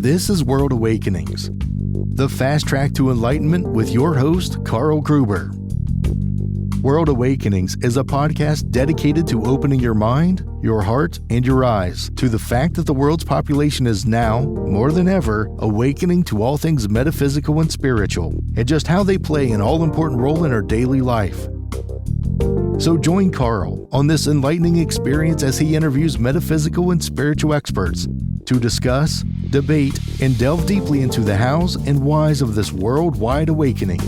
This is World Awakenings, the fast track to enlightenment with your host, Carl Gruber. World Awakenings is a podcast dedicated to opening your mind, your heart, and your eyes to the fact that the world's population is now, more than ever, awakening to all things metaphysical and spiritual, and just how they play an all-important role in our daily life. So join Carl on this enlightening experience as he interviews metaphysical and spiritual experts to discuss, debate, and delve deeply into the hows and whys of this worldwide awakening.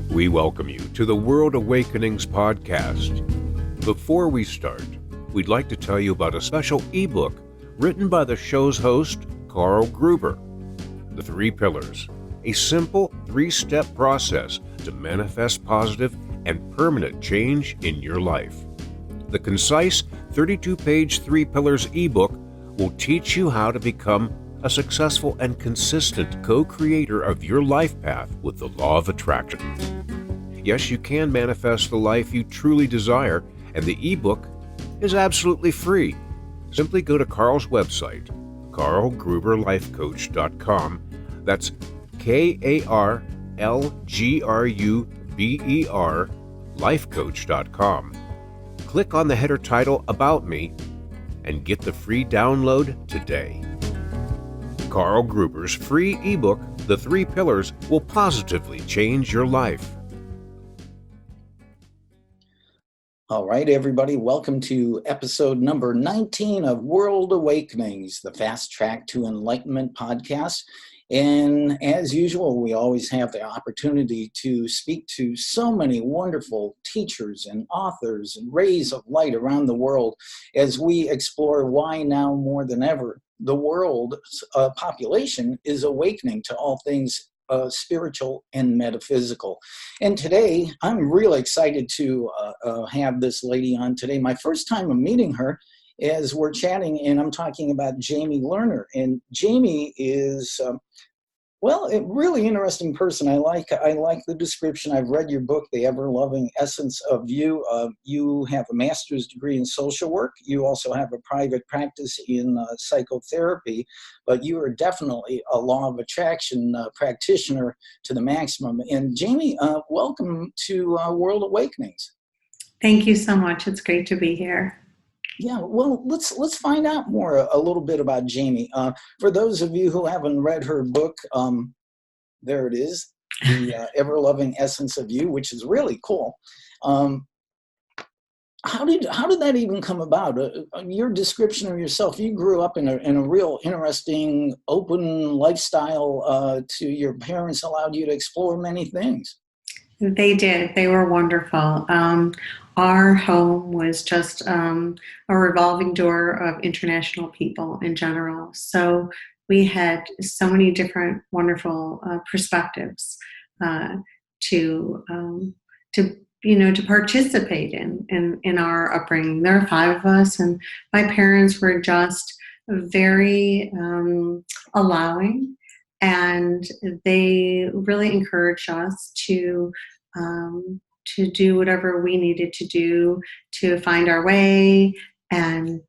We welcome you to the World Awakenings podcast. Before we start, we'd like to tell you about a special ebook written by the show's host, Carl Gruber. The 3 Pillars, a simple 3-step process to manifest positive and permanent change in your life. The concise 32-page 3 Pillars ebook will teach you how to become a successful and consistent co-creator of your life path with the law of attraction. Yes, you can manifest the life you truly desire, and the ebook is absolutely free. Simply go to Carl's website, carlgruberlifecoach.com. That's KARLGRUBER lifecoach.com. Click on the header title About Me and get the free download today. Carl Gruber's free ebook, The 3 Pillars, will positively change your life. All right, everybody, welcome to episode number 19 of World Awakenings, the Fast Track to Enlightenment podcast. And as usual, we always have the opportunity to speak to so many wonderful teachers and authors and rays of light around the world as we explore why now more than ever the world's population is awakening to all things spiritual and metaphysical. And today, I'm really excited to have this lady on today. My first time of meeting her as we're chatting, and I'm talking about Jamie Lerner. And Jamie is, a really interesting person. I like the description. I've read your book, The Ever-Loving Essence of You. You have a master's degree in social work. You also have a private practice in psychotherapy, but you are definitely a law of attraction practitioner to the maximum. And Jamie, welcome to World Awakenings. Thank you so much. It's great to be here. Yeah, well, let's find out more a little bit about Jamie. For those of you who haven't read her book, there it is, The Ever-Loving Essence of You, which is really cool. How did that even come about? Your description of yourself, you grew up in a real interesting, open lifestyle. To your parents allowed you to explore many things. They did. They were wonderful. Our home was just a revolving door of international people in general. So we had so many different wonderful perspectives to participate in our upbringing. There are 5 of us, and my parents were just very allowing, and they really encouraged us to do whatever we needed to do to find our way, and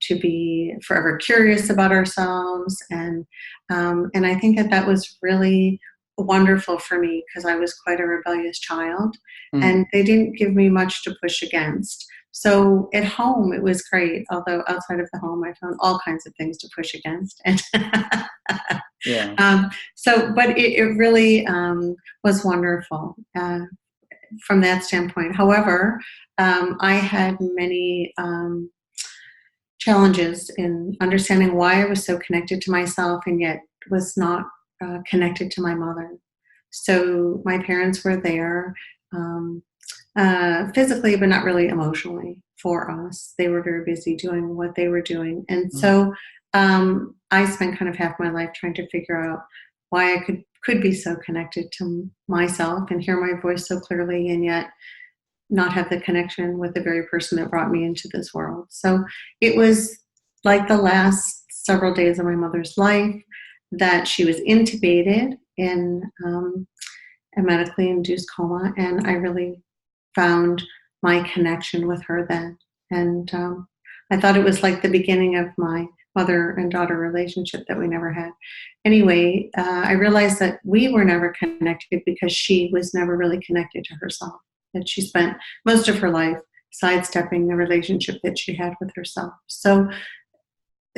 to be forever curious about ourselves. And I think that was really wonderful for me because I was quite a rebellious child, and they didn't give me much to push against. So at home, it was great. Although outside of the home, I found all kinds of things to push against. And yeah. But it really was wonderful from that standpoint. However, I had many challenges in understanding why I was so connected to myself and yet was not connected to my mother. So my parents were there physically, but not really emotionally for us. They were very busy doing what they were doing. And so I spent kind of half my life trying to figure out why I could be so connected to myself and hear my voice so clearly, and yet not have the connection with the very person that brought me into this world. So it was like the last several days of my mother's life. that she was intubated in a medically induced coma, and I really found my connection with her then. And I thought it was like the beginning of my mother and daughter relationship that we never had. Anyway, I realized that we were never connected because she was never really connected to herself, that she spent most of her life sidestepping the relationship that she had with herself. So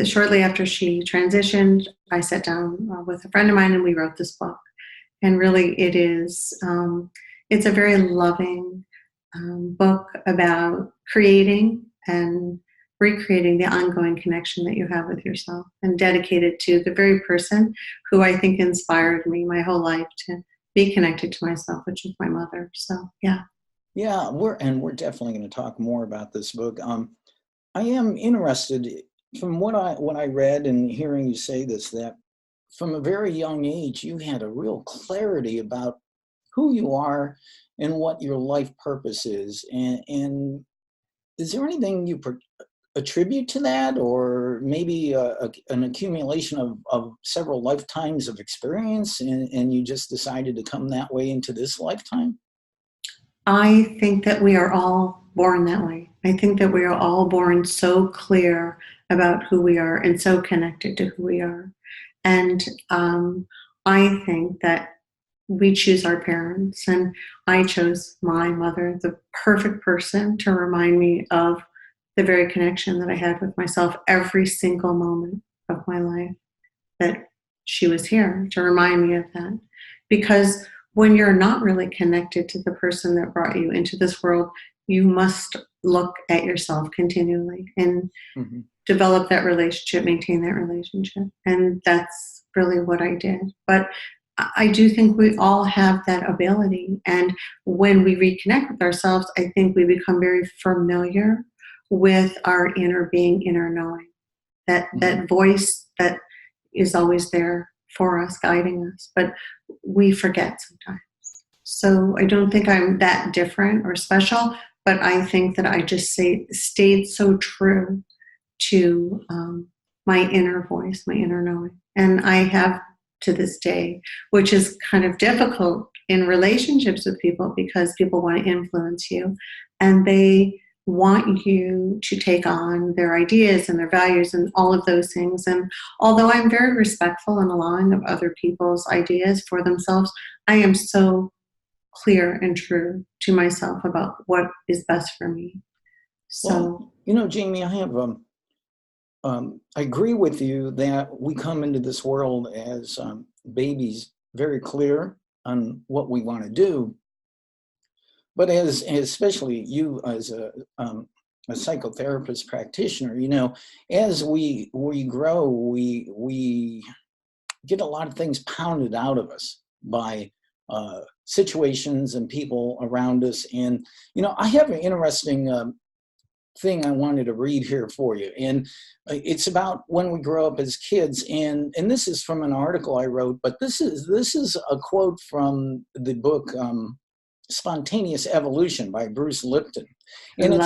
shortly after she transitioned, I sat down with a friend of mine and we wrote this book. And really it is, it's a very loving book about creating and recreating the ongoing connection that you have with yourself, and dedicated to the very person who I think inspired me my whole life to be connected to myself, which is my mother. So, yeah. Yeah, we're definitely going to talk more about this book. I am interested from what I read and hearing you say this, that from a very young age, you had a real clarity about who you are and what your life purpose is. And is there anything you attribute to that, or maybe an accumulation of several lifetimes of experience, and you just decided to come that way into this lifetime? I think that we are all born that way. I think that we are all born so clear about who we are and so connected to who we are. And I think that we choose our parents, and I chose my mother, the perfect person to remind me of the very connection that I had with myself every single moment of my life, that she was here to remind me of that. Because when you're not really connected to the person that brought you into this world, you must look at yourself continually and Mm-hmm. develop that relationship, maintain that relationship. And that's really what I did. But I do think we all have that ability. And when we reconnect with ourselves, I think we become very familiar with our inner being, inner knowing, that voice that is always there for us, guiding us. But we forget sometimes. So I don't think I'm that different or special, but I think that I just stayed so true to my inner voice, my inner knowing. And I have to this day, which is kind of difficult in relationships with people, because people want to influence you and they want you to take on their ideas and their values and all of those things. And although I'm very respectful and allowing of other people's ideas for themselves, I am so clear and true to myself about what is best for me. So, Well, Jamie, I agree with you that we come into this world as babies very clear on what we want to do. But especially you as a psychotherapist practitioner, as we grow, we get a lot of things pounded out of us by situations and people around us. And, I have an interesting thing I wanted to read here for you. And it's about when we grow up as kids. And this is from an article I wrote, but this is a quote from the book Spontaneous Evolution by Bruce Lipton. And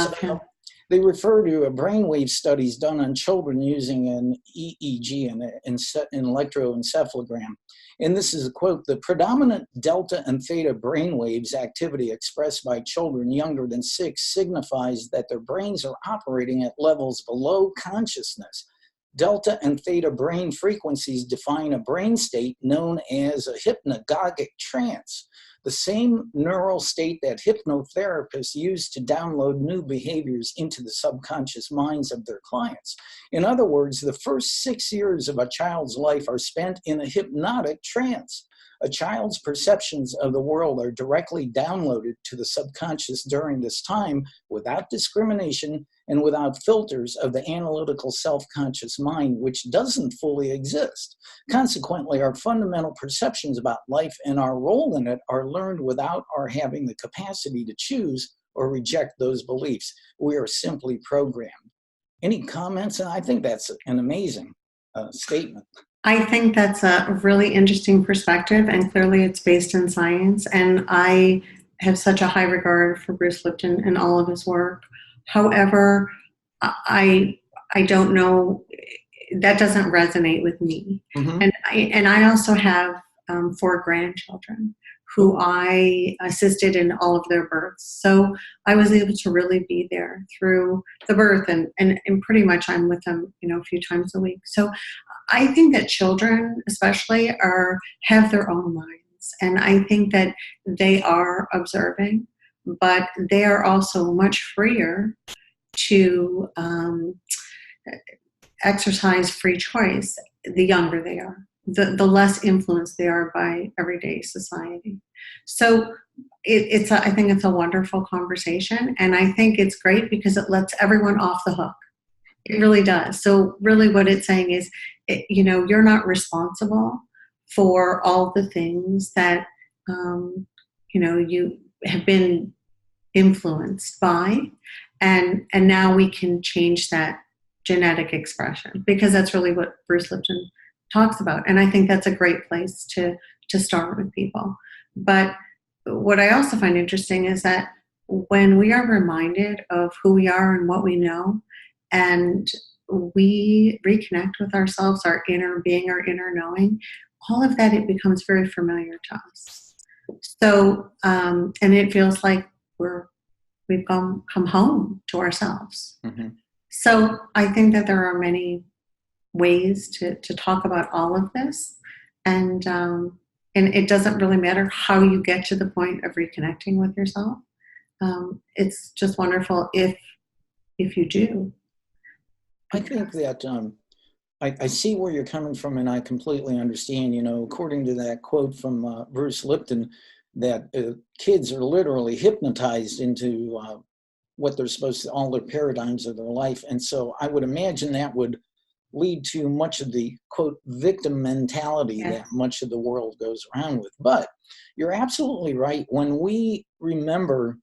they refer to brainwave studies done on children using an EEG and an electroencephalogram. And this is a quote: "The predominant delta and theta brainwaves activity expressed by children younger than 6 signifies that their brains are operating at levels below consciousness. Delta and theta brain frequencies define a brain state known as a hypnagogic trance, the same neural state that hypnotherapists use to download new behaviors into the subconscious minds of their clients. In other words, the first 6 years of a child's life are spent in a hypnotic trance. A child's perceptions of the world are directly downloaded to the subconscious during this time without discrimination and without filters of the analytical self-conscious mind, which doesn't fully exist. Consequently, our fundamental perceptions about life and our role in it are learned without our having the capacity to choose or reject those beliefs. We are simply programmed." Any comments? And I think that's an amazing statement. I think that's a really interesting perspective, and clearly it's based in science. And I have such a high regard for Bruce Lipton and all of his work. However, I don't know that doesn't resonate with me. Mm-hmm. And I also have 4 grandchildren who I assisted in all of their births. So I was able to really be there through the birth, and pretty much I'm with them, a few times a week. So I think that children especially have their own minds, and I think that they are observing, but they are also much freer to exercise free choice the younger they are, the less influenced they are by everyday society. So I think it's a wonderful conversation, and I think it's great because it lets everyone off the hook. It really does. So really what it's saying is, you're not responsible for all the things that, you have been influenced by, and now we can change that genetic expression, because that's really what Bruce Lipton talks about. And I think that's a great place to start with people. But what I also find interesting is that when we are reminded of who we are and what we know, and we reconnect with ourselves, our inner being, our inner knowing, all of that, it becomes very familiar to us. So, and it feels like we've come home to ourselves. Mm-hmm. So I think that there are many ways to talk about all of this, and it doesn't really matter how you get to the point of reconnecting with yourself. It's just wonderful if you do. I think that I see where you're coming from, and I completely understand. According to that quote from Bruce Lipton, that kids are literally hypnotized into what they're supposed to, all their paradigms of their life. And so I would imagine that would lead to much of the, quote, victim mentality that much of the world goes around with. But you're absolutely right. When we remember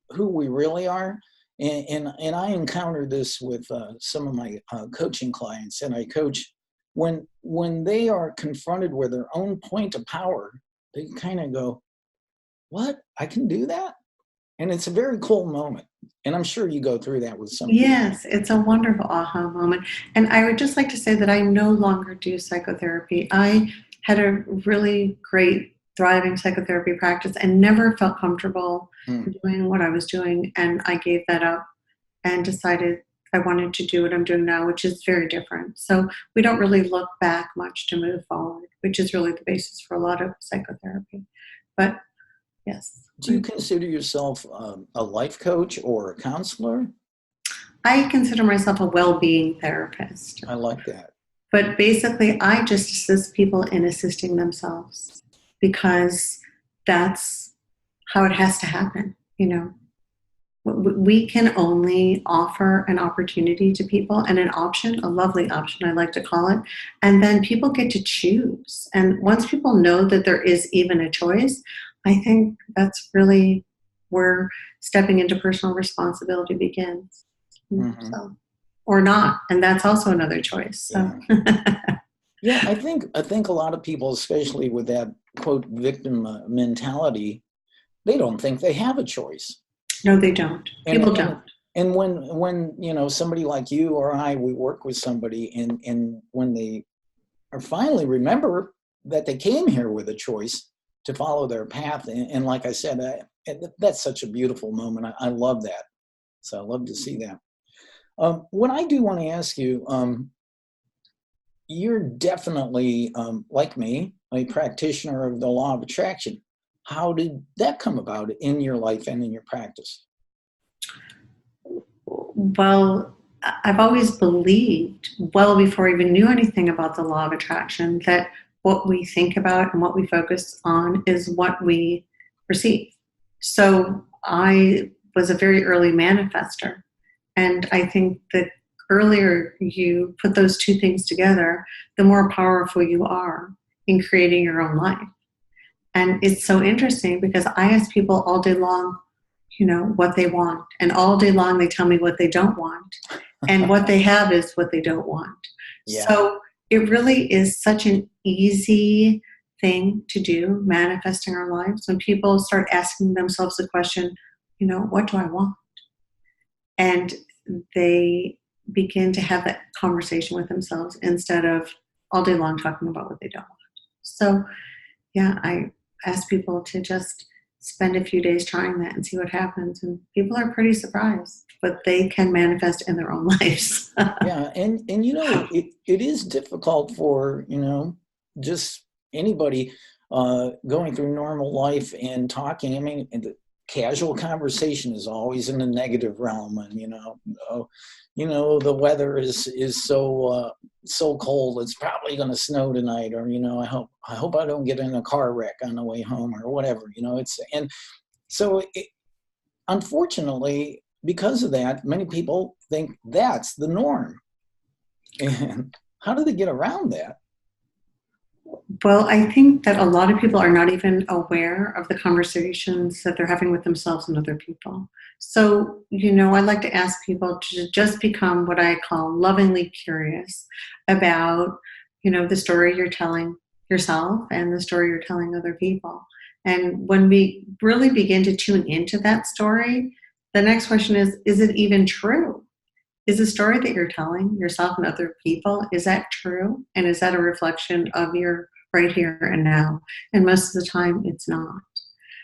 who we really are, and I encounter this with some of my coaching clients, and I coach, when they are confronted with their own point of power, they kind of go, what? I can do that? And it's a very cool moment. And I'm sure you go through that with some people. Yes, it's a wonderful aha moment. And I would just like to say that I no longer do psychotherapy. I had a really great, thriving psychotherapy practice and never felt comfortable doing what I was doing. And I gave that up and decided I wanted to do what I'm doing now, which is very different. So we don't really look back much to move forward, which is really the basis for a lot of psychotherapy. But yes. Do you consider yourself a life coach or a counselor? I consider myself a well-being therapist. I like that. But basically, I just assist people in assisting themselves, because that's how it has to happen. We can only offer an opportunity to people, and an option, a lovely option, I like to call it. And then people get to choose. And once people know that there is even a choice, I think that's really where stepping into personal responsibility begins. Mm-hmm. So, or not, and that's also another choice. So. Yeah, I think a lot of people, especially with that, quote, victim mentality, they don't think they have a choice. No, they don't. People don't. And when somebody like you or I, we work with somebody, and when they are finally remember that they came here with a choice to follow their path, and like I said, that's such a beautiful moment. I love that. So I love to see that. What I do want to ask you, you're definitely, like me, a practitioner of the law of attraction. How did that come about in your life and in your practice? Well, I've always believed, well before I even knew anything about the law of attraction, that what we think about and what we focus on is what we receive. So I was a very early manifester. And I think that earlier you put those two things together, the more powerful you are in creating your own life. And it's so interesting because I ask people all day long, what they want. And all day long they tell me what they don't want. And what they have is what they don't want. Yeah. So it really is such an easy thing to do, manifesting our lives. When people start asking themselves the question, what do I want? And they begin to have that conversation with themselves instead of all day long talking about what they don't want. So, yeah, I ask people to just spend a few days trying that and see what happens. And people are pretty surprised, but they can manifest in their own lives. Yeah, and it is difficult for just anybody going through normal life and talking. I mean, the casual conversation is always in the negative realm, and the weather is so cold. It's probably going to snow tonight, or I hope I don't get in a car wreck on the way home, or whatever. And so unfortunately, because of that, many people think that's the norm. And how do they get around that? Well, I think that a lot of people are not even aware of the conversations that they're having with themselves and other people. So, I like to ask people to just become what I call lovingly curious about, the story you're telling yourself and the story you're telling other people. And when we really begin to tune into that story, the next question is it even true? Is the story that you're telling yourself and other people, is that true? And is that a reflection of your right here and now? And most of the time, it's not.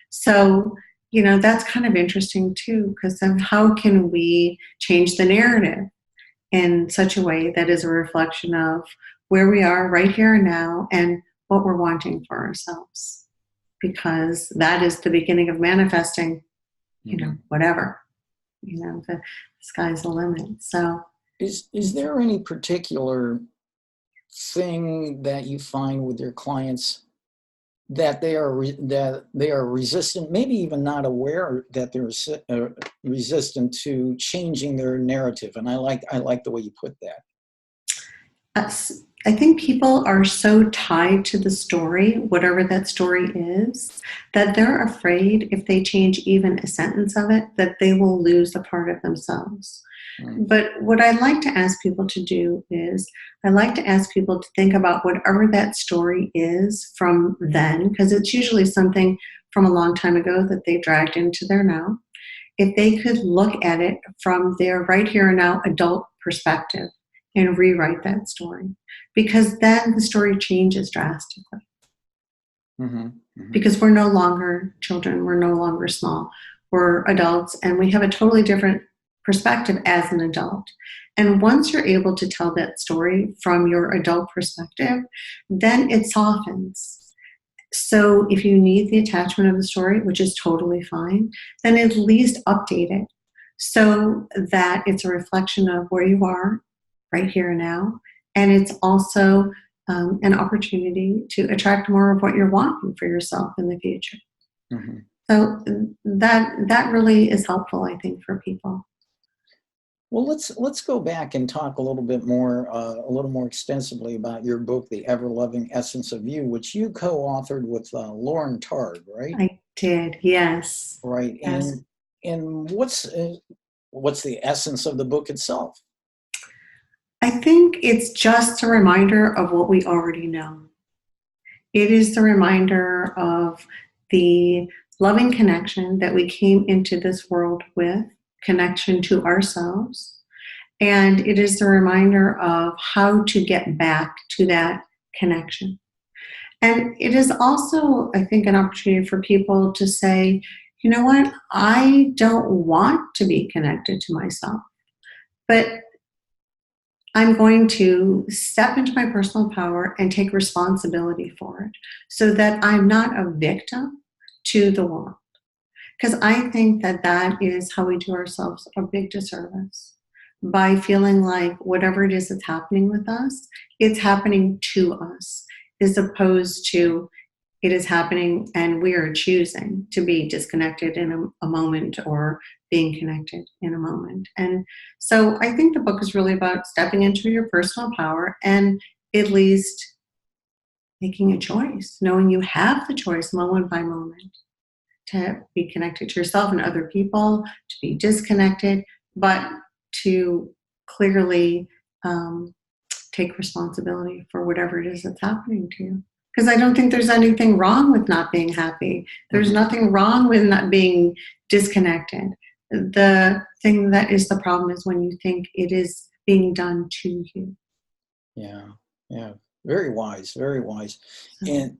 So, that's kind of interesting too, because then how can we change the narrative in such a way that is a reflection of where we are right here and now and what we're wanting for ourselves? Because that is the beginning of manifesting, whatever. The sky's the limit. So, is there any particular thing that you find with your clients that they are resistant, maybe even not aware that they're resistant to changing their narrative? And I like the way you put that. I think people are so tied to the story, whatever that story is, that they're afraid if they change even a sentence of it, that they will lose a part of themselves. But what I like to ask people to do is I like to ask people to think about whatever that story is from then, because it's usually something from a long time ago that they dragged into their now. If they could look at it from their right here and now adult perspective and rewrite that story, because then the story changes drastically. Because we're no longer children, we're no longer small, we're adults, and we have a totally different perspective as an adult. And once you're able to tell that story from your adult perspective, then it softens. So if you need the attachment of the story, which is totally fine, then at least update it so that it's a reflection of where you are right here and now. And it's also an opportunity to attract more of what you're wanting for yourself in the future. So that really is helpful, I think, for people. Well, let's go back and talk a little more extensively about your book, The Ever-Loving Essence of You, which you co-authored with Lauren Tard, right? I did, yes. Right, yes. And what's the essence of the book itself? I think it's just a reminder of what we already know. It is the reminder of the loving connection that we came into this world with, connection to ourselves. And it is the reminder of how to get back to that connection. And it is also, I think, an opportunity for people to say, you know what, I don't want to be connected to myself, but I'm going to step into my personal power and take responsibility for it so that I'm not a victim to the world. Because I think that is how we do ourselves a big disservice, by feeling like whatever it is that's happening with us, it's happening to us, as opposed to it is happening and we are choosing to be disconnected in a moment or being connected in a moment. And so I think the book is really about stepping into your personal power and at least making a choice, knowing you have the choice moment by moment to be connected to yourself and other people, to be disconnected, but to clearly take responsibility for whatever it is that's happening to you. Because I don't think there's anything wrong with not being happy. There's nothing wrong with not being disconnected. The thing that is the problem is when you think it is being done to you. Yeah, yeah, very wise, very wise. So, And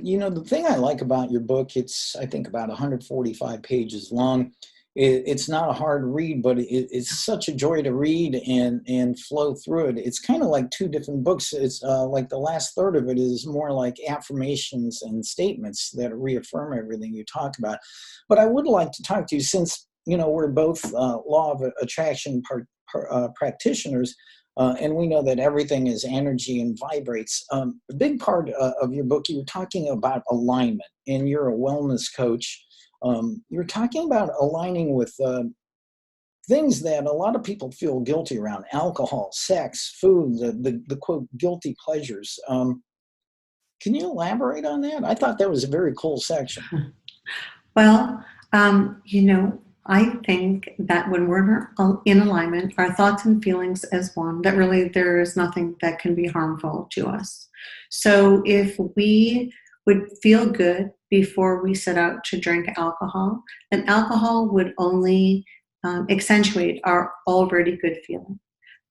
the thing I like about your book, it's I think about 145 pages long. It's not a hard read, but it's such a joy to read and flow through it. It's kind of like two different books. It's like the last third of it is more like affirmations and statements that reaffirm everything you talk about. But I would like to talk to you since we're both law of attraction practitioners. And we know that everything is energy and vibrates. A big part of your book, you were talking about alignment, and you're a wellness coach. You're talking about aligning with things that a lot of people feel guilty around: alcohol, sex, food, the quote guilty pleasures. Can you elaborate on that? I thought that was a very cool section. well, I think that when we're in alignment, our thoughts and feelings as one, that really there is nothing that can be harmful to us. So if we would feel good before we set out to drink alcohol, then alcohol would only accentuate our already good feeling.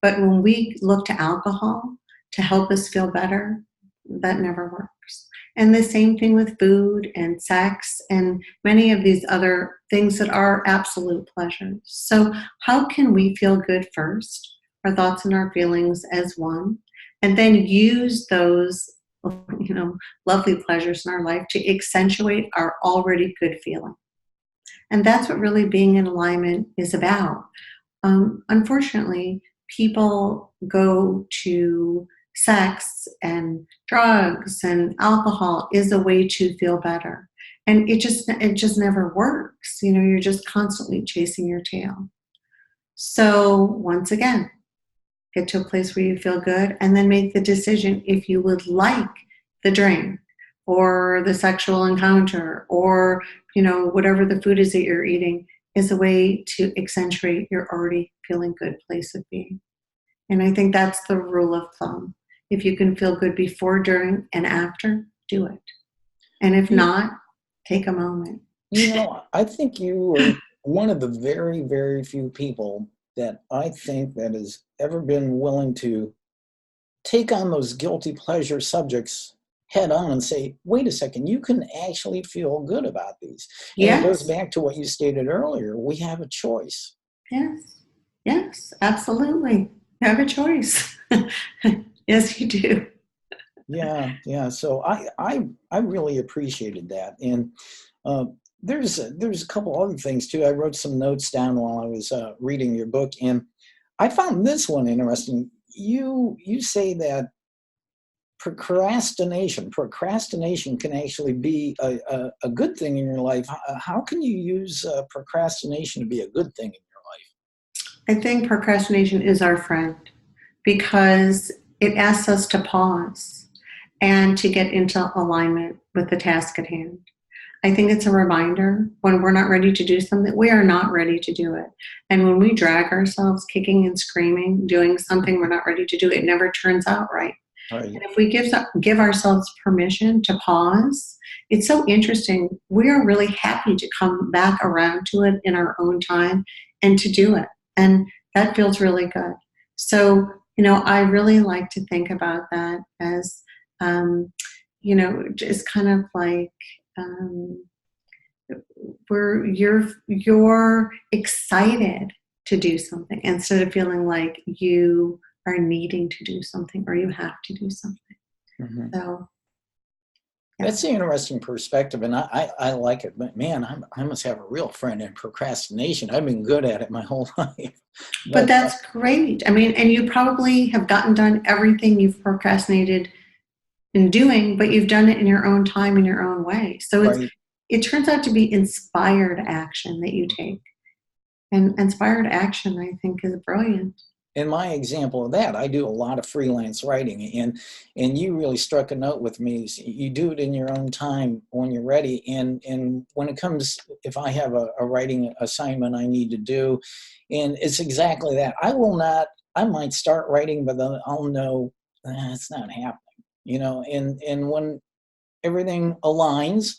But when we look to alcohol to help us feel better, that never works. And the same thing with food and sex and many of these other things that are absolute pleasures. So, how can we feel good first, our thoughts and our feelings as one, and then use those, lovely pleasures in our life to accentuate our already good feeling? And that's what really being in alignment is about. Unfortunately, people go to sex and drugs and alcohol is a way to feel better. And it just never works. You're just constantly chasing your tail. So once again, get to a place where you feel good and then make the decision if you would like the drink or the sexual encounter or whatever the food is that you're eating is a way to accentuate your already feeling good place of being. And I think that's the rule of thumb. If you can feel good before, during, and after, do it. And if not, take a moment. I think you are one of the very, very few people that I think that has ever been willing to take on those guilty pleasure subjects head on and say, wait a second, you can actually feel good about these. And it goes Yes. back to what you stated earlier. We have a choice. Yes. Yes, absolutely. You have a choice. Yes, you do. Yeah. So I really appreciated that. And there's a couple other things too. I wrote some notes down while I was reading your book, and I found this one interesting. You say that procrastination can actually be a good thing in your life. How can you use procrastination to be a good thing in I think procrastination is our friend because it asks us to pause and to get into alignment with the task at hand. I think it's a reminder when we're not ready to do something, we are not ready to do it. And when we drag ourselves kicking and screaming, doing something we're not ready to do, it never turns out right. your life? And if we give ourselves permission to pause, it's so interesting. We are really happy to come back around to it in our own time and to do it. And that feels really good. So, I really like to think about that as, just kind of like, um, where you're excited to do something instead of feeling like you are needing to do something or you have to do something. Mm-hmm. So yeah. That's an interesting perspective, and I like it. But man, I must have a real friend in procrastination. I've been good at it my whole life. But that's great. I mean, and you probably have done everything you've procrastinated in doing, but you've done it in your own time, in your own way. So right. it turns out to be inspired action that you take. And inspired action, I think, is brilliant. In my example of that, I do a lot of freelance writing, and you really struck a note with me. You do it in your own time when you're ready. And when it comes, if I have a writing assignment I need to do, and it's exactly that. I might start writing, but then I'll know it's not happening, and when everything aligns,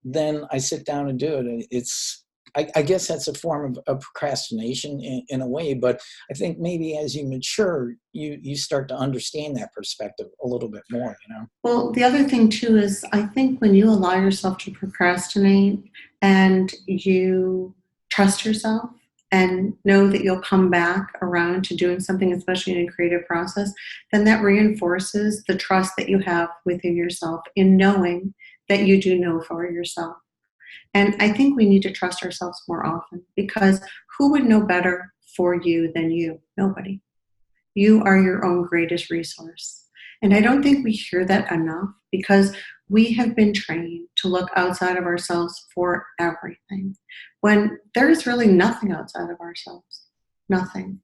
then I sit down and do it. It's I guess that's a form of procrastination in a way, but I think maybe as you mature, you start to understand that perspective a little bit more, you know? Well, the other thing too is I think when you allow yourself to procrastinate and you trust yourself and know that you'll come back around to doing something, especially in a creative process, then that reinforces the trust that you have within yourself in knowing that you do know for yourself. And I think we need to trust ourselves more often because who would know better for you than you? Nobody. You are your own greatest resource. And I don't think we hear that enough because we have been trained to look outside of ourselves for everything when there is really nothing outside of ourselves. Nothing.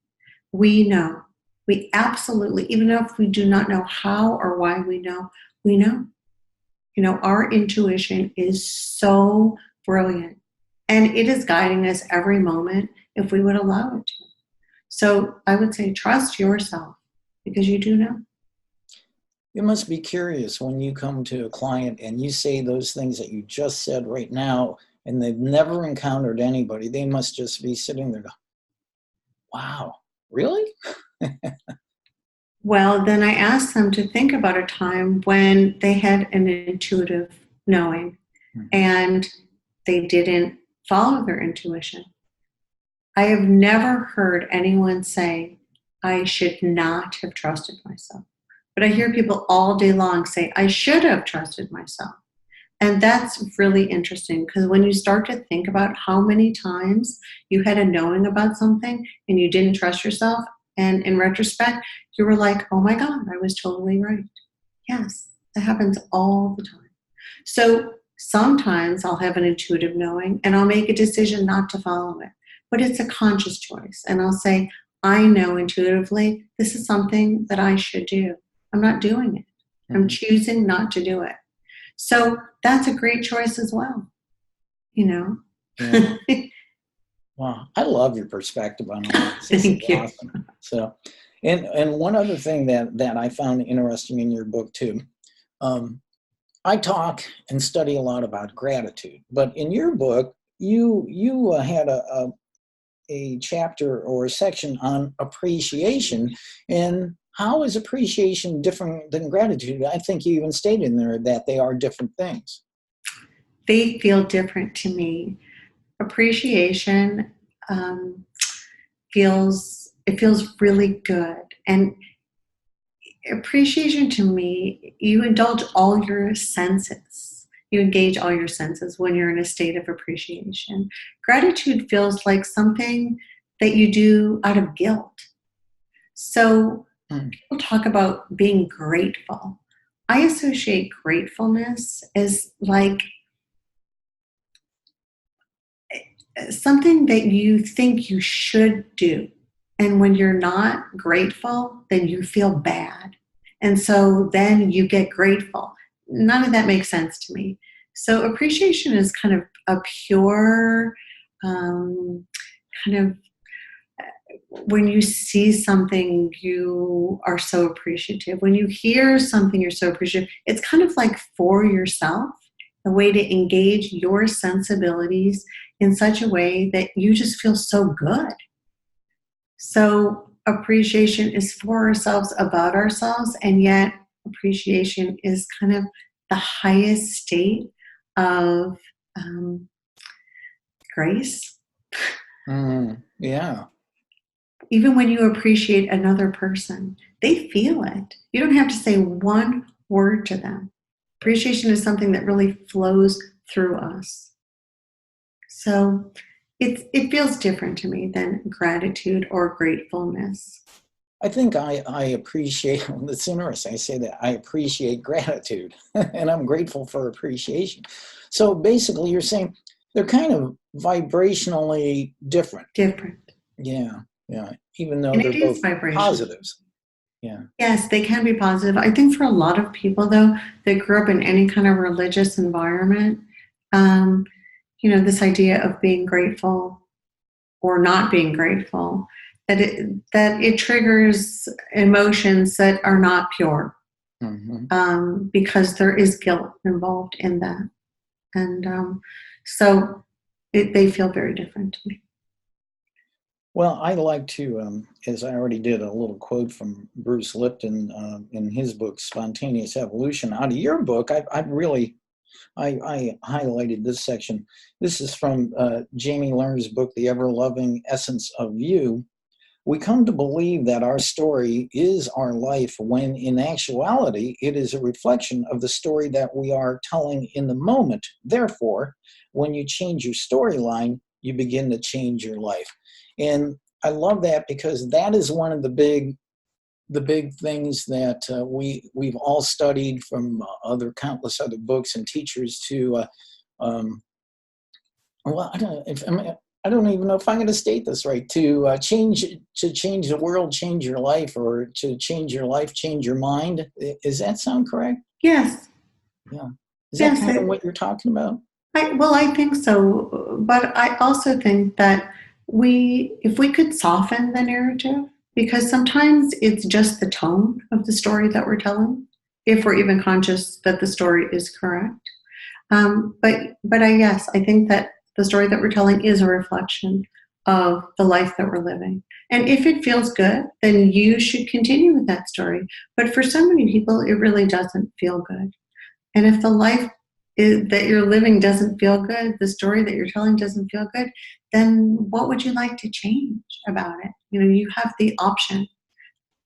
We know. We absolutely, even if we do not know how or why we know, we know. You know, our intuition is so brilliant and it is guiding us every moment if we would allow it to. So I would say trust yourself because you do know. You must be curious when you come to a client and you say those things that you just said right now, and they've never encountered anybody. They must just be sitting there going, wow, really? Well, then I asked them to think about a time when they had an intuitive knowing and they didn't follow their intuition. I have never heard anyone say, I should not have trusted myself. But I hear people all day long say, I should have trusted myself. And that's really interesting because when you start to think about how many times you had a knowing about something and you didn't trust yourself, and in retrospect, you were like, oh my God, I was totally right. Yes, that happens all the time. So sometimes I'll have an intuitive knowing and I'll make a decision not to follow it. But it's a conscious choice. And I'll say, I know intuitively this is something that I should do. I'm not doing it. I'm choosing not to do it. So that's a great choice as well, you know? Yeah. Wow. I love your perspective on all this. This Thank is you. awesome. So, and one other thing that I found interesting in your book too, I talk and study a lot about gratitude, but in your book, you had a chapter or a section on appreciation. And how is appreciation different than gratitude? I think you even stated in there that they are different things. They feel different to me. Appreciation feels really good. And appreciation to me, you indulge all your senses. You engage all your senses when you're in a state of appreciation. Gratitude feels like something that you do out of guilt. So people talk about being grateful. I associate gratefulness as like something that you think you should do. And when you're not grateful, then you feel bad. And so then you get grateful. None of that makes sense to me. So appreciation is kind of a pure kind of when you see something, you are so appreciative. When you hear something, you're so appreciative. It's kind of like for yourself, a way to engage your sensibilities in such a way that you just feel so good. So appreciation is for ourselves, about ourselves, and yet appreciation is kind of the highest state of grace. Yeah. Even when you appreciate another person, they feel it. You don't have to say one word to them. Appreciation is something that really flows through us. So it feels different to me than gratitude or gratefulness. I think I appreciate, it's interesting, I say that I appreciate gratitude and I'm grateful for appreciation. So basically you're saying they're kind of vibrationally different. Different. Yeah, yeah, even though And they're it is both vibration. positives. Yeah. Yes, they can be positive. I think for a lot of people, though, that grew up in any kind of religious environment, this idea of being grateful or not being grateful, that it triggers emotions that are not pure, because there is guilt involved in that. And so they feel very different to me. Well, I like to, as I already did, a little quote from Bruce Lipton in his book, Spontaneous Evolution. Out of your book, I highlighted this section. This is from Jamie Lerner's book, The Ever-Loving Essence of You. We come to believe that our story is our life when in actuality it is a reflection of the story that we are telling in the moment. Therefore, when you change your storyline, you begin to change your life. And I love that because that is one of the big things that we've all studied from countless other books and teachers to well, I don't even know if I'm going to state this right. To change the world, change your life, or to change your life, change your mind. Does that sound correct? Yes. Yeah. Is that Yes. kind of what you're talking about? I think so. But I also think that if we could soften the narrative, because sometimes it's just the tone of the story that we're telling, if we're even conscious that the story is correct. Yes, I think that the story that we're telling is a reflection of the life that we're living. And if it feels good, then you should continue with that story. But for so many people, it really doesn't feel good. And if the life that you're living doesn't feel good, the story that you're telling doesn't feel good, then what would you like to change about it? You have the option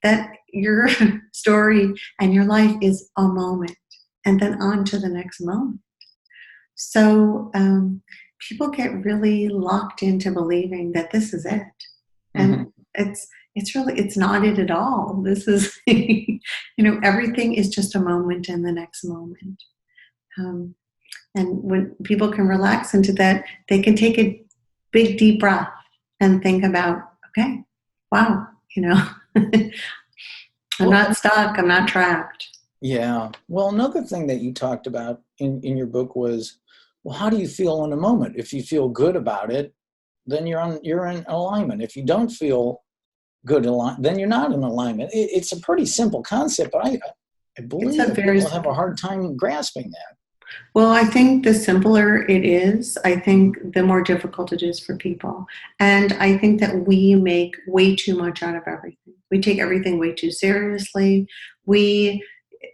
that your story and your life is a moment and then on to the next moment. So people get really locked into believing that this is it. And it's not it at all. This is, everything is just a moment in the next moment. And when people can relax into that, they can take a big, deep breath and think about, okay, wow, I'm not stuck, I'm not trapped. Yeah. Well, another thing that you talked about in your book was, well, how do you feel in a moment? If you feel good about it, then you're in alignment. If you don't feel good, then you're not in alignment. It's a pretty simple concept, but I believe that people have a hard time grasping that. Well, I think the simpler it is, I think the more difficult it is for people. And I think that we make way too much out of everything. We take everything way too seriously. We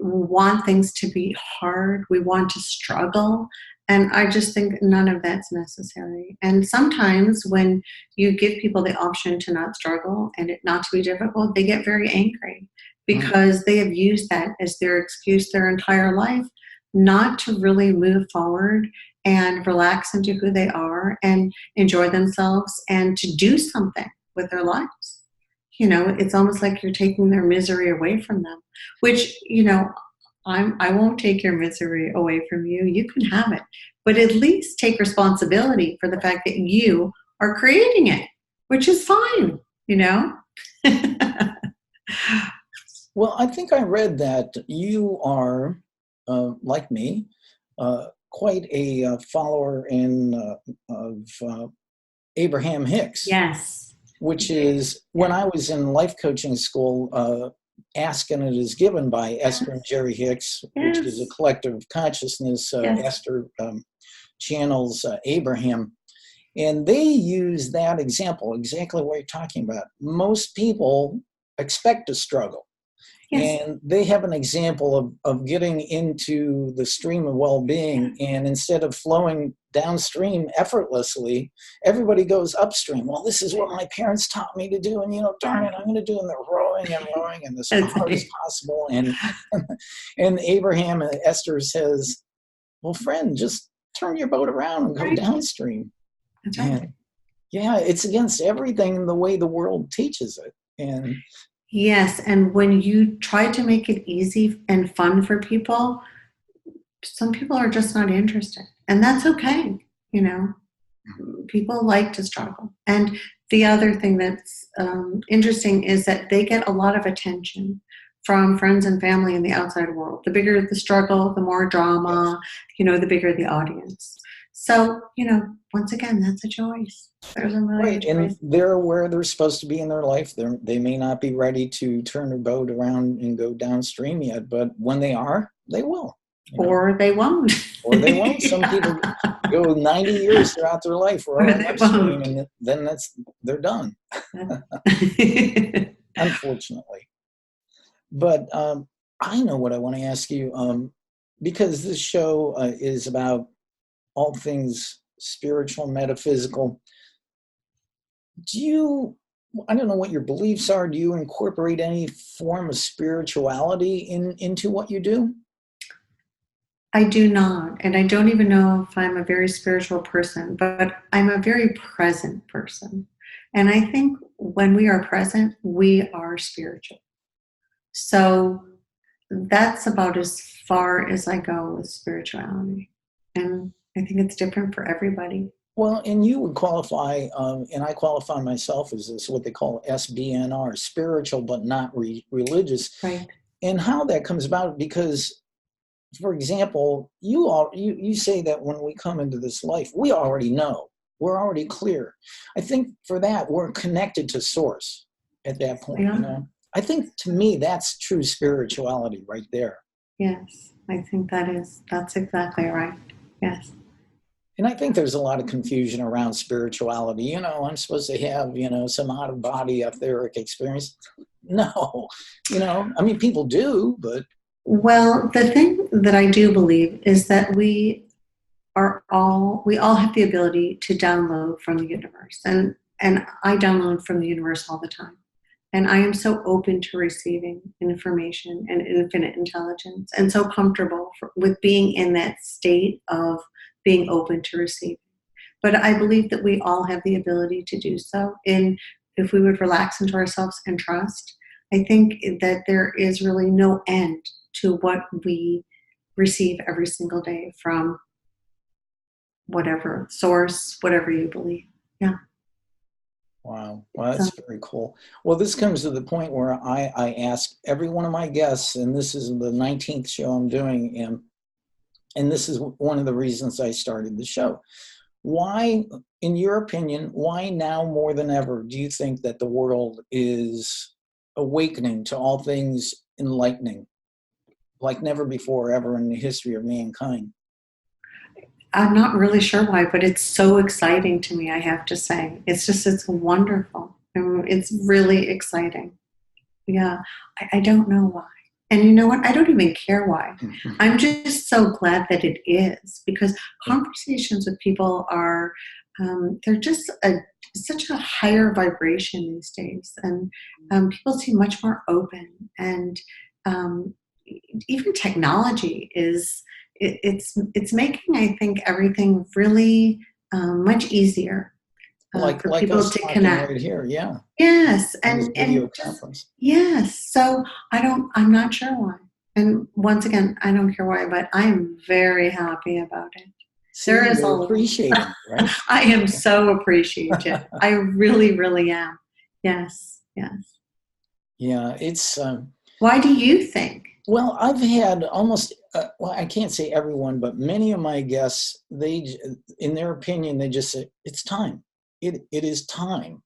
want things to be hard. We want to struggle. And I just think none of that's necessary. And sometimes when you give people the option to not struggle and it not to be difficult, they get very angry because they have used that as their excuse their entire life not to really move forward and relax into who they are and enjoy themselves and to do something with their lives. It's almost like you're taking their misery away from them, which, I won't take your misery away from you. You can have it, but at least take responsibility for the fact that you are creating it, which is fine, Well, I think I read that you are, like me, quite a follower of Abraham Hicks. Yes. Which is, when I was in life coaching school, Ask and It Is Given by Esther and Jerry Hicks, which is a collective consciousness. Esther channels Abraham. And they use that example, exactly what you're talking about. Most people expect to struggle. Yes. And they have an example of getting into the stream of well-being, and instead of flowing downstream effortlessly, everybody goes upstream. Well, this is what my parents taught me to do, and darn it, I'm going to do it. And they're rowing and rowing, and as hard as possible. And Abraham and Esther says, well, friend, just turn your boat around and go downstream. That's right. And yeah, it's against everything in the way the world teaches it. And yes, and when you try to make it easy and fun for people, some people are just not interested. And that's okay, People like to struggle. And the other thing that's interesting is that they get a lot of attention from friends and family in the outside world. The bigger the struggle, the more drama, the bigger the audience. So, once again, that's a choice. There's a million choices. And they're where they're supposed to be in their life. They may not be ready to turn their boat around and go downstream yet, but when they are, they will. You know? Or they won't. Or they won't. Some people go 90 years throughout their life Or right they upstream, won't. and then they're done, unfortunately. But I know what I want to ask you, because this show is about all things spiritual, metaphysical. I don't know what your beliefs are. Do you incorporate any form of spirituality into what you do? I do not. And I don't even know if I'm a very spiritual person, but I'm a very present person. And I think when we are present, we are spiritual. So that's about as far as I go with spirituality. And I think it's different for everybody. Well, and you would qualify, and I qualify myself as this, what they call SBNR, spiritual but not religious. Right. And how that comes about, because, for example, you say that when we come into this life, we already know. We're already clear. I think for that, we're connected to Source at that point, Yeah. I think, to me, that's true spirituality right there. Yes, I think that's exactly right. Yes. And I think there's a lot of confusion around spirituality. I'm supposed to have, some out of body etheric experience. No, people do, but. Well, the thing that I do believe is that we all have the ability to download from the universe. And I download from the universe all the time. And I am so open to receiving information and infinite intelligence, and so comfortable with being in that state of being open to receiving. But I believe that we all have the ability to do so. And if we would relax into ourselves and trust, I think that there is really no end to what we receive every single day from whatever source, whatever you believe. Yeah. Wow. Well, that's very cool. Well, this comes to the point where I ask every one of my guests, and this is the 19th show I'm doing, and this is one of the reasons I started the show. Why, in your opinion, why now more than ever do you think that the world is awakening to all things enlightening, like never before ever in the history of mankind? I'm not really sure why, but it's so exciting to me, I have to say. It's wonderful. It's really exciting. Yeah, I don't know why. And you know what? I don't even care why. I'm just so glad that it is, because conversations with people are, they're just such a higher vibration these days. And people seem much more open. And even technology it's making, I think, everything really much easier Like for people us to talking connect. right here, yeah. Yes, In this and video just, conference. yes. So I'm not sure why. And once again, I don't care why, but I'm very happy about it. See, There is you're appreciating, right? I am so appreciative. I really, really am. Yes, yes. Yeah, it's. Why do you think? Well, I've had almost, well, I can't say everyone, but many of my guests, in their opinion, they just say, it's time. It is time.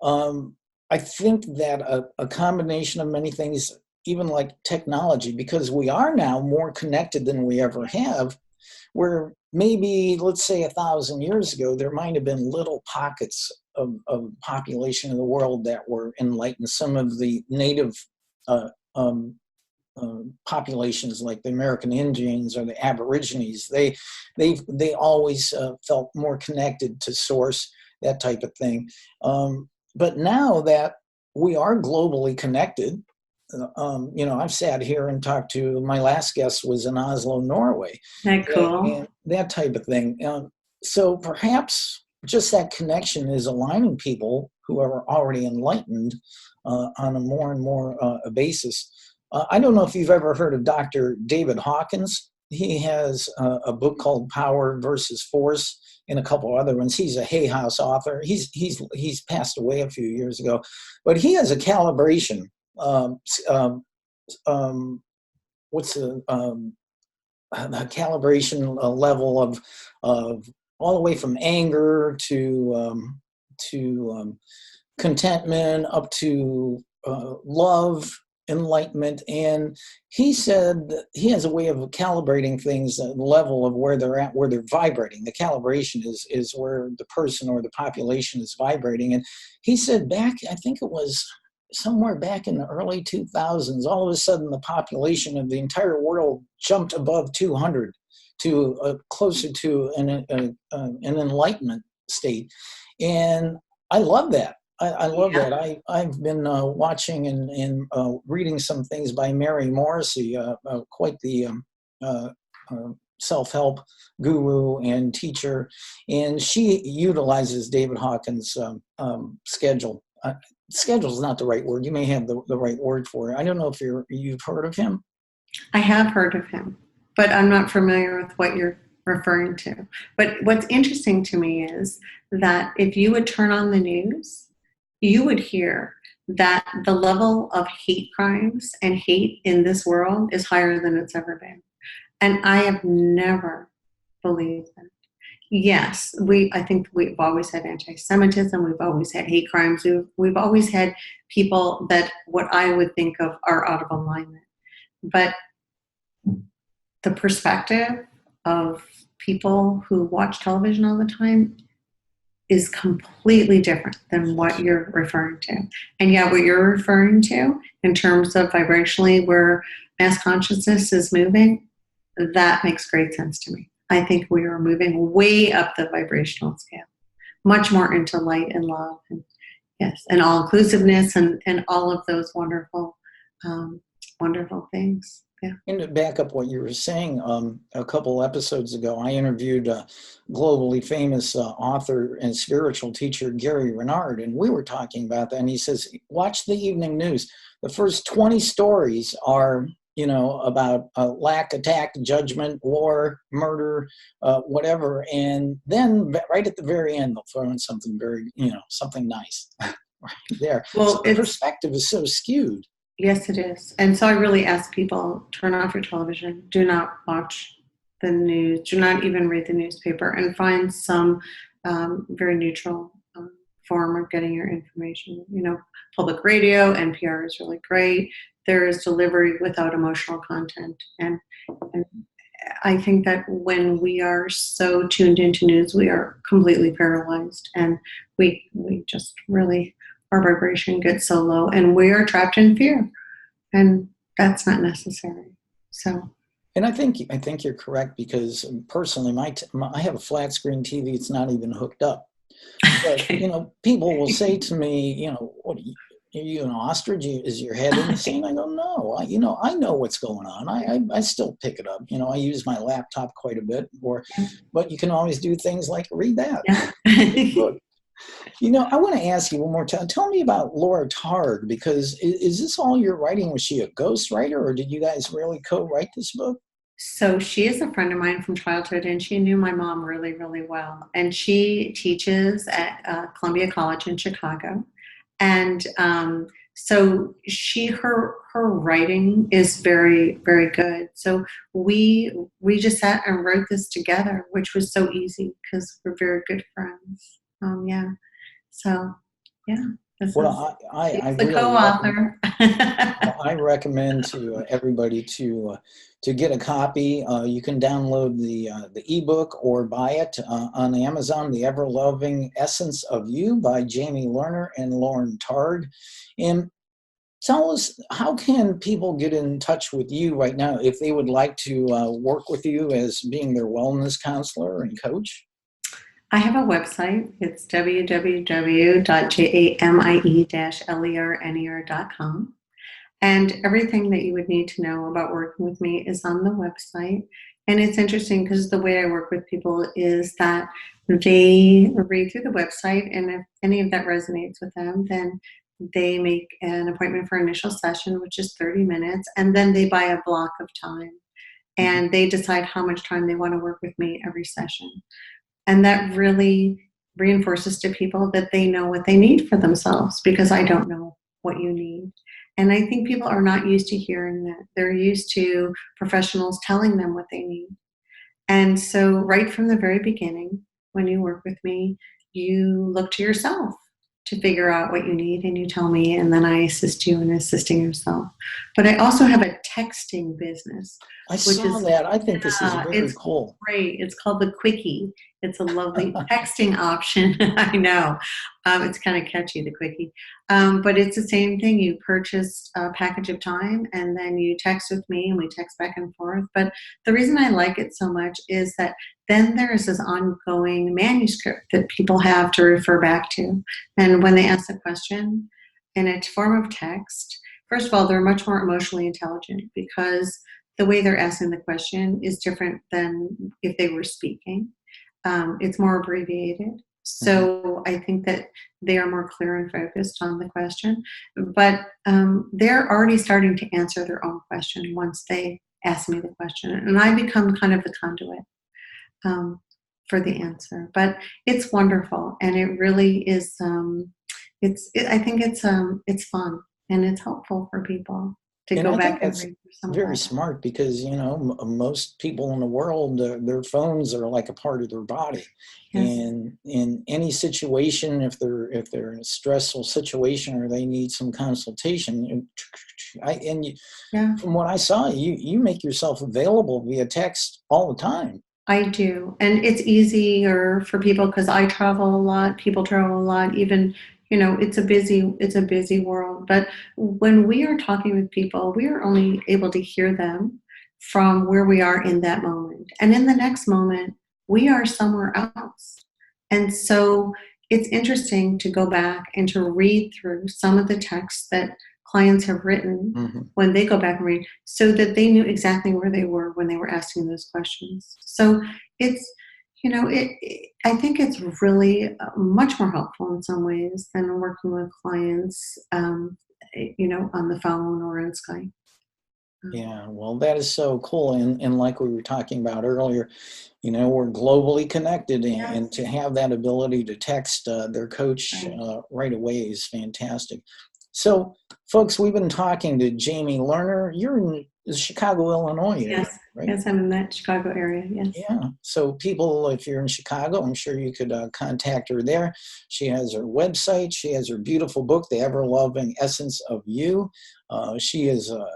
I think that a combination of many things, even like technology, because we are now more connected than we ever have, where maybe, let's say 1,000 years ago, there might have been little pockets of population in the world that were enlightened. Some of the native populations, like the American Indians or the Aborigines, they always felt more connected to Source, that type of thing. But now that we are globally connected, I've sat here and talked to, my last guest was in Oslo, Norway. Isn't that cool? And that type of thing. So perhaps just that connection is aligning people who are already enlightened on a more and more basis. I don't know if you've ever heard of Dr. David Hawkins. He has a book called Power versus Force and a couple other ones. He's a Hay House author. He's passed away a few years ago, but he has a calibration. What's the calibration level of all the way from anger to contentment up to love, enlightenment, and he said that he has a way of calibrating things at the level of where they're at, where they're vibrating. The calibration is where the person or the population is vibrating. And he said back, I think it was somewhere back in the early 2000s, all of a sudden the population of the entire world jumped above 200 to closer to an enlightenment state. And I love that. I love that. I've been watching and reading some things by Mary Morrissey, quite the self-help guru and teacher, and she utilizes David Hawkins' schedule. Schedule is not the right word. You may have the right word for it. I don't know if you've heard of him. I have heard of him, but I'm not familiar with what you're referring to. But what's interesting to me is that if you would turn on the news, you would hear that the level of hate crimes and hate in this world is higher than it's ever been. And I have never believed that. Yes, I think we've always had anti-Semitism. We've always had hate crimes. We've always had people that what I would think of are out of alignment. But the perspective of people who watch television all the time is completely different than what you're referring to. And yeah, what you're referring to in terms of vibrationally where mass consciousness is moving, that makes great sense to me. I think we are moving way up the vibrational scale, much more into light and love, and yes, and all inclusiveness and all of those wonderful, wonderful things. Yeah. And to back up what you were saying, a couple episodes ago, I interviewed a globally famous author and spiritual teacher, Gary Renard, and we were talking about that. And he says, watch the evening news. The first 20 stories are about lack, attack, judgment, war, murder, whatever. And then right at the very end, they'll throw in something very, something nice right there. Well, so the perspective is so skewed. Yes, it is. And so I really ask people, turn off your television. Do not watch the news. Do not even read the newspaper, and find some very neutral form of getting your information. Public radio, NPR is really great. There is delivery without emotional content. And I think that when we are so tuned into news, we are completely paralyzed. And we just really, our vibration gets so low. And we are trapped in fear. And that's not necessary. So. And I think you're correct, because personally, I have a flat screen TV. It's not even hooked up. But, okay. People will say to me, what are you an ostrich? Is your head in the scene? I go, no. I know what's going on. I still pick it up. I use my laptop quite a bit, but you can always do things like read that. Yeah. I want to ask you one more time. Tell me about Laura Targ, because is this all you're writing? Was she a ghostwriter, or did you guys really co-write this book? So she is a friend of mine from childhood, and she knew my mom really, really well. And she teaches at Columbia College in Chicago. And so her writing is very, very good. So we just sat and wrote this together, which was so easy because we're very good friends. Yeah. So yeah. Well, I the really co-author. I recommend to everybody to get a copy. You can download the ebook or buy it on Amazon. The Ever Loving Essence of You by Jamie Lerner and Lauren Targ. And tell us, how can people get in touch with you right now if they would like to work with you as being their wellness counselor and coach? I have a website. It's www.jamie-lerner.com. And everything that you would need to know about working with me is on the website. And it's interesting because the way I work with people is that they read through the website, and if any of that resonates with them, then they make an appointment for initial session, which is 30 minutes, and then they buy a block of time. And they decide how much time they want to work with me every session. And that really reinforces to people that they know what they need for themselves, because I don't know what you need. And I think people are not used to hearing that. They're used to professionals telling them what they need. And so right from the very beginning, when you work with me, you look to yourself to figure out what you need, and you tell me, and then I assist you in assisting yourself. But I also have a texting business. I saw that. I think this is very It's cool. great. It's called the Quickie. It's a lovely texting option. I know. It's kind of catchy, the Quickie. But it's the same thing. You purchase a package of time, and then you text with me, and we text back and forth. But the reason I like it so much is that then there is this ongoing manuscript that people have to refer back to. And when they ask a question in a form of text, first of all, they're much more emotionally intelligent because the way they're asking the question is different than if they were speaking. It's more abbreviated. So I think that they are more clear and focused on the question. But they're already starting to answer their own question once they ask me the question. And I become kind of the conduit for the answer. But it's wonderful. And it really is, I think it's fun and it's helpful for people to go back and read through some of very that. smart because, most people in the world, their phones are like a part of their body. Yes. And in any situation, if they're in a stressful situation or they need some consultation, from what I saw, you make yourself available via text all the time. I do. And it's easier for people because I travel a lot, people travel a lot, even, it's a busy world. But when we are talking with people, we are only able to hear them from where we are in that moment. And in the next moment, we are somewhere else. And so it's interesting to go back and to read through some of the texts that clients have written when they go back and read so that they knew exactly where they were when they were asking those questions. So it's, I think it's really much more helpful in some ways than working with clients, on the phone or in Skype. Yeah, well, that is so cool. And like we were talking about earlier, we're globally connected, and to have that ability to text their coach right away is fantastic. So, folks, we've been talking to Jamie Lerner. You're in Chicago, Illinois. Yes, right? Yes, I'm in that Chicago area, yes. Yeah. So people, if you're in Chicago, I'm sure you could contact her there. She has her website. She has her beautiful book, The Ever-Loving Essence of You. She is a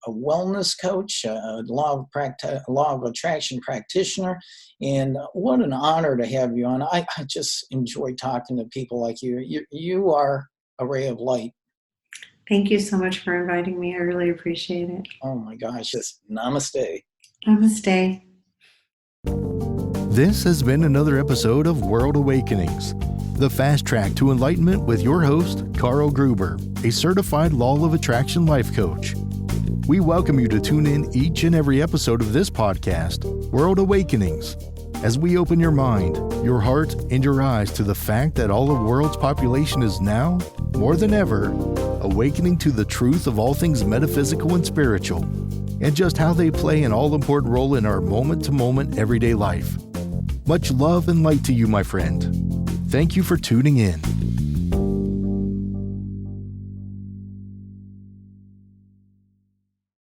wellness coach, a law of attraction practitioner. And what an honor to have you on. I just enjoy talking to people like you. You are a ray of light. Thank you so much for inviting me. I really appreciate it. Oh my gosh, just namaste. Namaste. This has been another episode of World Awakenings, the fast track to enlightenment with your host, Carl Gruber, a certified Law of Attraction life coach. We welcome you to tune in each and every episode of this podcast, World Awakenings, as we open your mind, your heart, and your eyes to the fact that all the world's population is now, more than ever, awakening to the truth of all things metaphysical and spiritual, and just how they play an all-important role in our moment-to-moment everyday life. Much love and light to you, my friend. Thank you for tuning in.